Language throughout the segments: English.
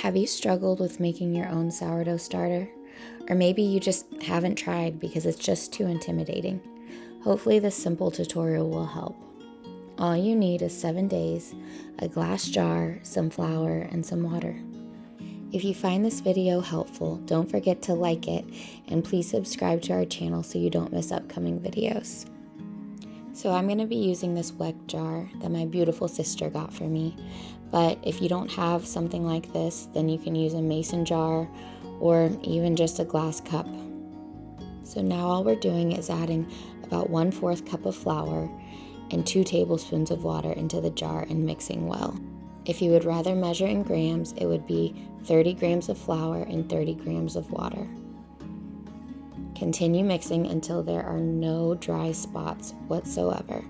Have you struggled with making your own sourdough starter? Or maybe you just haven't tried because it's just too intimidating. Hopefully this simple tutorial will help. All you need is 7 days, a glass jar, some flour, and some water. If you find this video helpful, don't forget to like it, and please subscribe to our channel so you don't miss upcoming videos. So I'm going to be using this weck jar that my beautiful sister got for me, but if you don't have something like this, then you can use a mason jar or even just a glass cup. So now all we're doing is adding about 1/4 cup of flour and 2 tablespoons of water into the jar and mixing well. If you would rather measure in grams, it would be 30 grams of flour and 30 grams of water. Continue mixing until there are no dry spots whatsoever.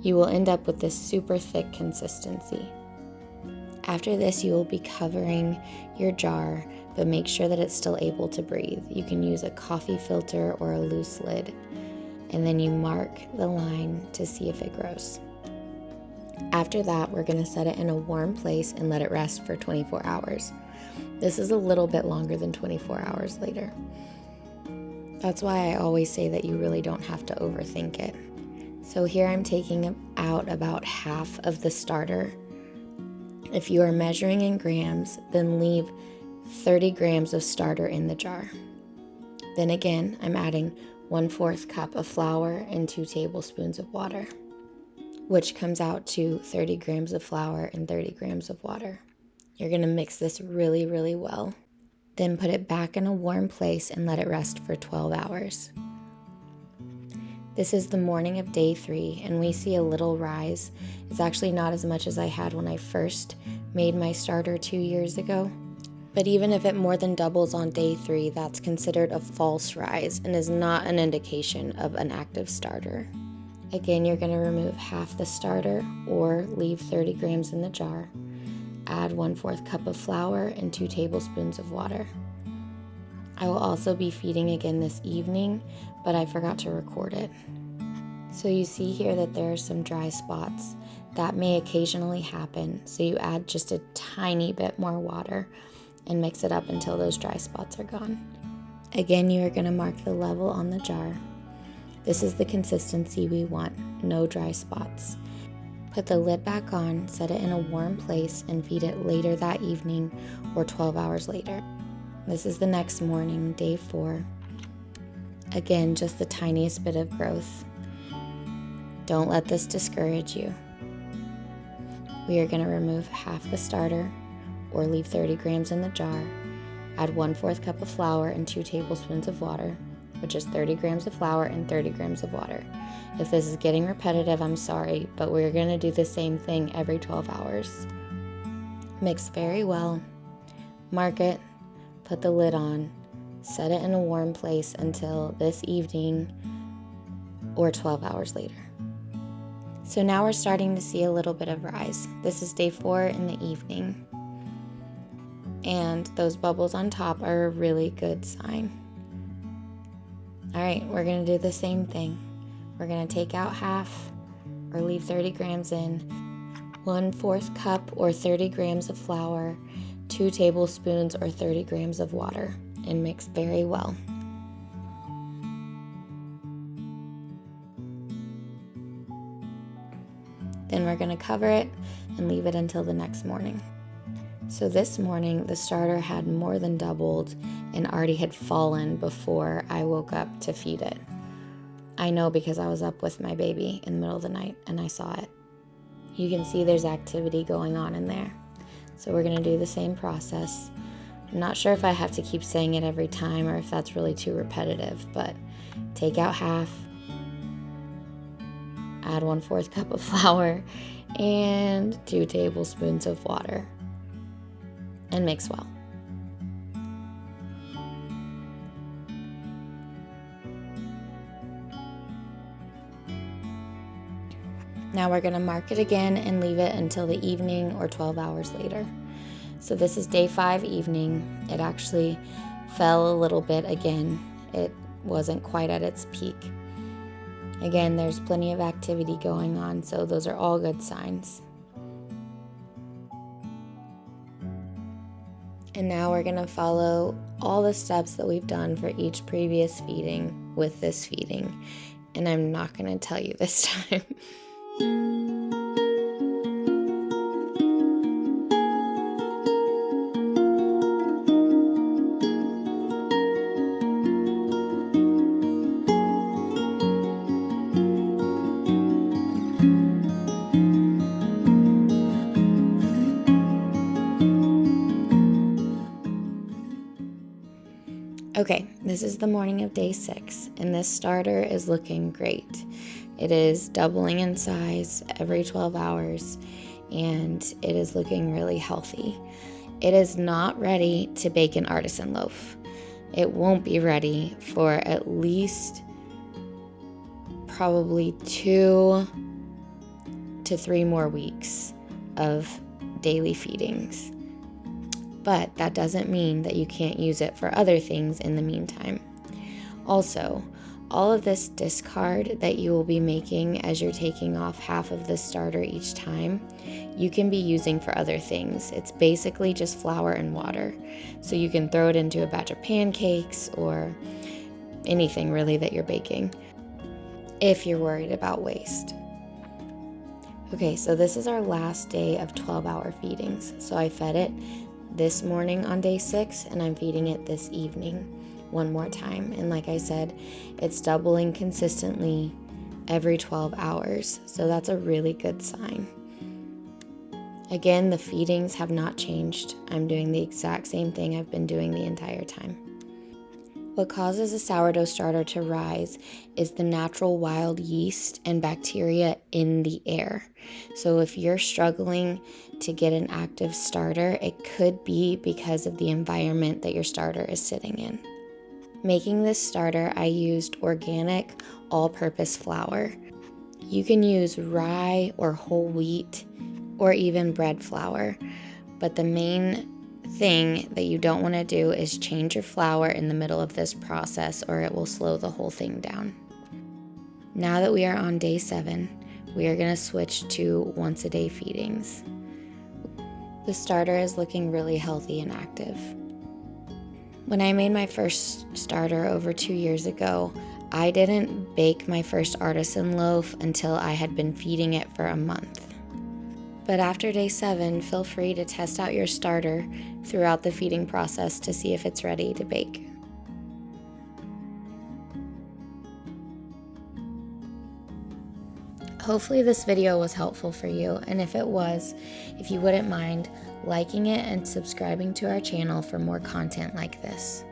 You will end up with this super thick consistency. After this, you will be covering your jar, but make sure that it's still able to breathe. You can use a coffee filter or a loose lid, and then you mark the line to see if it grows. After that, we're going to set it in a warm place and let it rest for 24 hours. This is a little bit longer than 24 hours later. That's why I always say that you really don't have to overthink it. So here I'm taking out about half of the starter. If you are measuring in grams, then leave 30 grams of starter in the jar. Then again, I'm adding 1/4 cup of flour and 2 tablespoons of water, which comes out to 30 grams of flour and 30 grams of water. You're going to mix this really, really well. Then put it back in a warm place and let it rest for 12 hours. This is the morning of day 3, and we see a little rise. It's actually not as much as I had when I first made my starter 2 years ago. But even if it more than doubles on day 3, that's considered a false rise and is not an indication of an active starter. Again, you're going to remove half the starter or leave 30 grams in the jar. Add 1/4 cup of flour and 2 tablespoons of water. I will also be feeding again this evening, but I forgot to record it. So you see here that there are some dry spots. That may occasionally happen, so you add just a tiny bit more water and mix it up until those dry spots are gone. Again, you are going to mark the level on the jar. This is the consistency we want, no dry spots. Put the lid back on, set it in a warm place, and feed it later that evening or 12 hours later. This is the next morning, day 4. Again, just the tiniest bit of growth. Don't let this discourage you. We are going to remove half the starter or leave 30 grams in the jar. Add 1/4 cup of flour and 2 tablespoons of water, which is 30 grams of flour and 30 grams of water. If this is getting repetitive, I'm sorry, but we're going to do the same thing every 12 hours. Mix very well, mark it, put the lid on, set it in a warm place until this evening or 12 hours later. So now we're starting to see a little bit of rise. This is day 4 in the evening, and those bubbles on top are a really good sign. All right, we're going to do the same thing. We're going to take out half or leave 30 grams in, 1/4 cup or 30 grams of flour, 2 tablespoons or 30 grams of water, and mix very well. Then we're going to cover it and leave it until the next morning. So this morning, the starter had more than doubled and already had fallen before I woke up to feed it. I know because I was up with my baby in the middle of the night and I saw it. You can see there's activity going on in there. So we're going to do the same process. I'm not sure if I have to keep saying it every time or if that's really too repetitive, but take out half, add 1/4 cup of flour and 2 tablespoons of water, and mix well. Now we're going to mark it again and leave it until the evening or 12 hours later. So this is day 5 evening. It actually fell a little bit again. It wasn't quite at its peak. Again, there's plenty of activity going on, so those are all good signs. And now we're gonna follow all the steps that we've done for each previous feeding with this feeding. And I'm not gonna tell you this time. Okay, this is the morning of day 6, and this starter is looking great. It is doubling in size every 12 hours, and it is looking really healthy. It is not ready to bake an artisan loaf. It won't be ready for at least probably 2 to 3 more weeks of daily feedings. But that doesn't mean that you can't use it for other things in the meantime. Also, all of this discard that you will be making as you're taking off half of the starter each time, you can be using for other things. It's basically just flour and water. So you can throw it into a batch of pancakes or anything really that you're baking, if you're worried about waste. Okay, so this is our last day of 12-hour feedings. So I fed it this morning on day 6, and I'm feeding it this evening one more time. And like I said, it's doubling consistently every 12 hours. So that's a really good sign. Again, the feedings have not changed. I'm doing the exact same thing I've been doing the entire time. What causes a sourdough starter to rise is the natural wild yeast and bacteria in the air. So if you're struggling to get an active starter, it could be because of the environment that your starter is sitting in. Making this starter, I used organic all-purpose flour. You can use rye or whole wheat or even bread flour, but the main thing that you don't want to do is change your flour in the middle of this process, or it will slow the whole thing down. Now that we are on day 7, we are going to switch to once a day feedings. The starter is looking really healthy and active. When I made my first starter over 2 years ago, I didn't bake my first artisan loaf until I had been feeding it for a month. But after day 7, feel free to test out your starter throughout the feeding process to see if it's ready to bake. Hopefully this video was helpful for you, and if it was, if you wouldn't mind liking it and subscribing to our channel for more content like this.